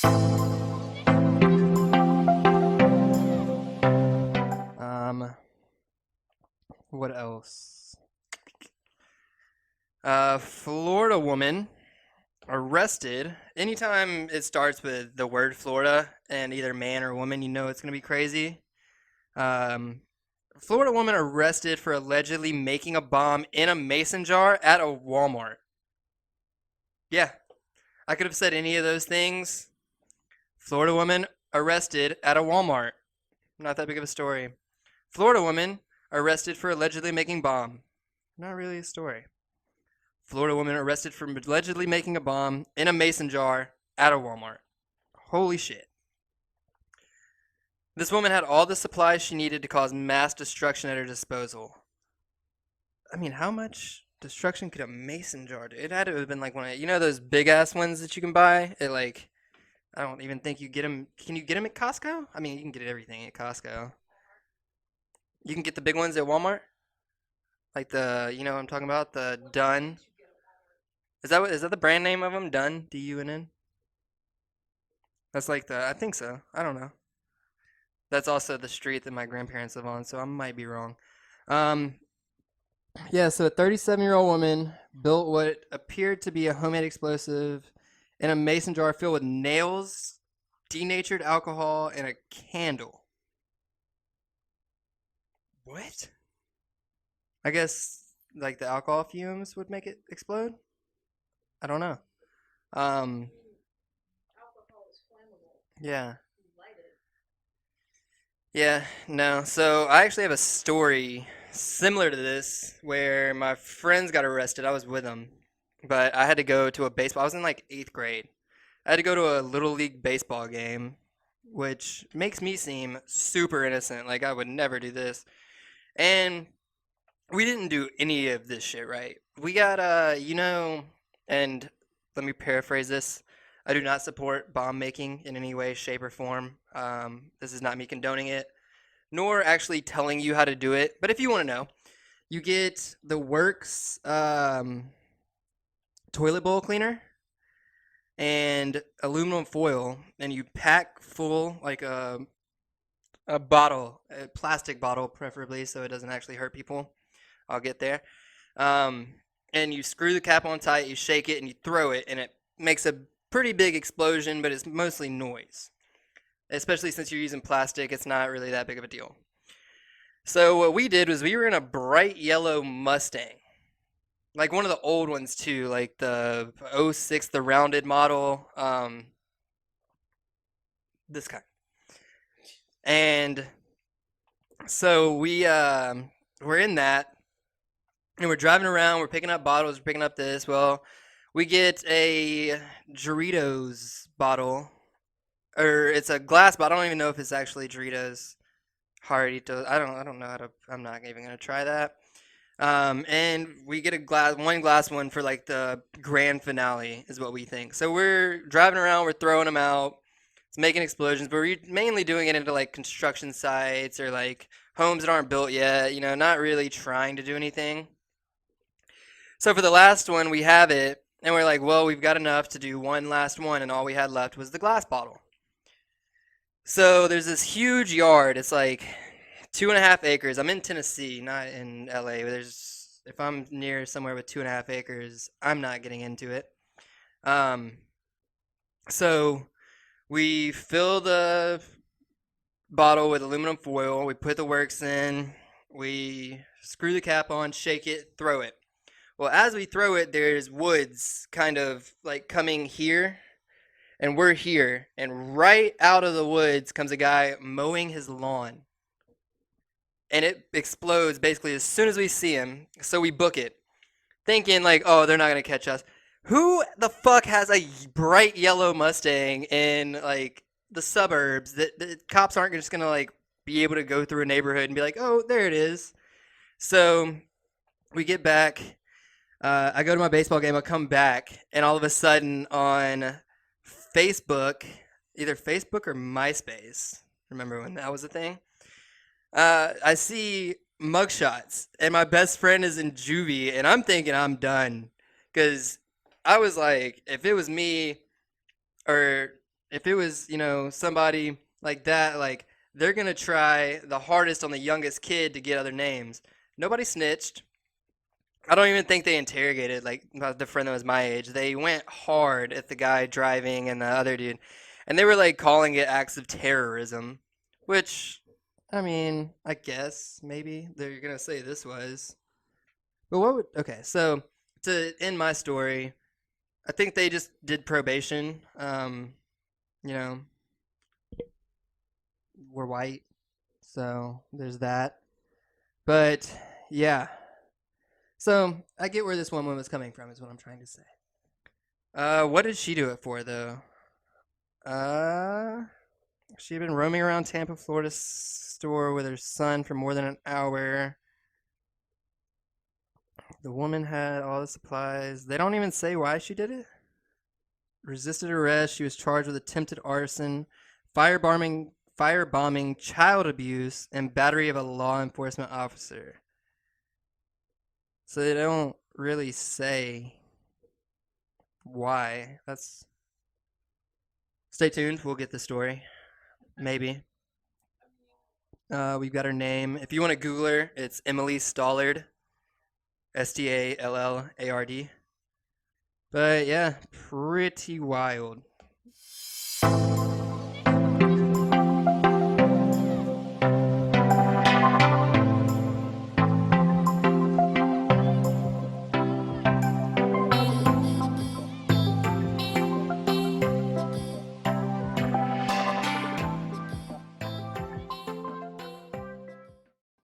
Um, what else? Florida woman arrested. Anytime it starts with the word Florida and either man or woman, you know it's gonna be crazy. Um, Florida woman arrested for allegedly making a bomb in a mason jar at a Walmart. Yeah, I could have said any of those things. Florida woman arrested at a Walmart. Not that big of a story. Florida woman arrested for allegedly making bomb. Not really a story. Florida woman arrested for allegedly making a bomb in a mason jar at a Walmart. Holy shit. This woman had all the supplies she needed to cause mass destruction at her disposal. I mean, how much destruction could a mason jar do? It had to have been like one of, those big ass ones that you can buy? I don't even think you get them. Can you get them at Costco? I mean, you can get everything at Costco. You can get the big ones at Walmart? Like you know what I'm talking about? The Dun. Is that the brand name of them? Dun? Dunn? That's like I think so. I don't know. That's also the street that my grandparents live on, so I might be wrong. Um, yeah, so a 37-year-old woman built what appeared to be a homemade explosive in a mason jar filled with nails, denatured alcohol, and a candle. What? I guess like the alcohol fumes would make it explode? I don't know. Um, yeah. Yeah, no. So I actually have a story similar to this where my friends got arrested. I was with them, but I had to go to a baseball. I was in like eighth grade. I had to go to a little league baseball game, which makes me seem super innocent. Like I would never do this. And we didn't do any of this shit right. We got and let me paraphrase this. I do not support bomb making in any way, shape, or form. This is not me condoning it, nor actually telling you how to do it. But if you want to know, you get the Works toilet bowl cleaner and aluminum foil, and you pack full like a bottle, a plastic bottle, preferably, so it doesn't actually hurt people. I'll get there. Um, and you screw the cap on tight, you shake it, and you throw it, and it makes a pretty big explosion, but it's mostly noise. Especially since you're using plastic, it's not really that big of a deal. So what we did was we were in a bright yellow Mustang, like one of the old ones too, like the '06, the rounded model, this kind. And so we're in that, and we're driving around. We're picking up bottles. We're picking up this. Well, we get a Doritos bottle, or it's a glass bottle. I don't even know if it's actually Doritos. Jarditos. I don't know how to. I'm not even gonna try that. And we get one glass one for like the grand finale is what we think. So we're driving around. We're throwing them out. It's making explosions, but we're mainly doing it into like construction sites or like homes that aren't built yet. Not really trying to do anything. So for the last one, we have it, and we're like, well, we've got enough to do one last one, and all we had left was the glass bottle. So there's this huge yard. It's like 2.5 acres. I'm in Tennessee, not in LA. But if I'm near somewhere with 2.5 acres, I'm not getting into it. Um, so we fill the bottle with aluminum foil. We put the works in. We screw the cap on, shake it, throw it. Well, as we throw it, there's woods kind of like coming here, and we're here. And right out of the woods comes a guy mowing his lawn. And it explodes basically as soon as we see him. So we book it, thinking like, oh, they're not gonna catch us. Who the fuck has a bright yellow Mustang in like the suburbs that the cops aren't just gonna like be able to go through a neighborhood and be like, oh, there it is. So we get back. I go to my baseball game. I come back, and all of a sudden on Facebook, either Facebook or MySpace. Remember when that was a thing? I see mugshots, and my best friend is in juvie, and I'm thinking I'm done, because I was like, if it was me, or if it was, somebody like that, like they're gonna try the hardest on the youngest kid to get other names. Nobody snitched. I don't even think they interrogated like the friend that was my age. They went hard at the guy driving and the other dude, and they were like calling it acts of terrorism, which, I mean, I guess maybe they're gonna say this was. But what would okay? So to end my story, I think they just did probation. You know, we're white, so there's that. But yeah, so I get where this woman was coming from, is what I'm trying to say. What did she do it for though? Uh, she had been roaming around Tampa, Florida store with her son for more than an hour. The woman had all the supplies. They don't even say why she did it. Resisted arrest. She was charged with attempted arson, firebombing, child abuse, and battery of a law enforcement officer. So they don't really say why. That's Stay tuned. We'll get the story. Maybe. We've got her name. If you want to Google her, it's Emily Stallard. Stallard. But yeah, pretty wild.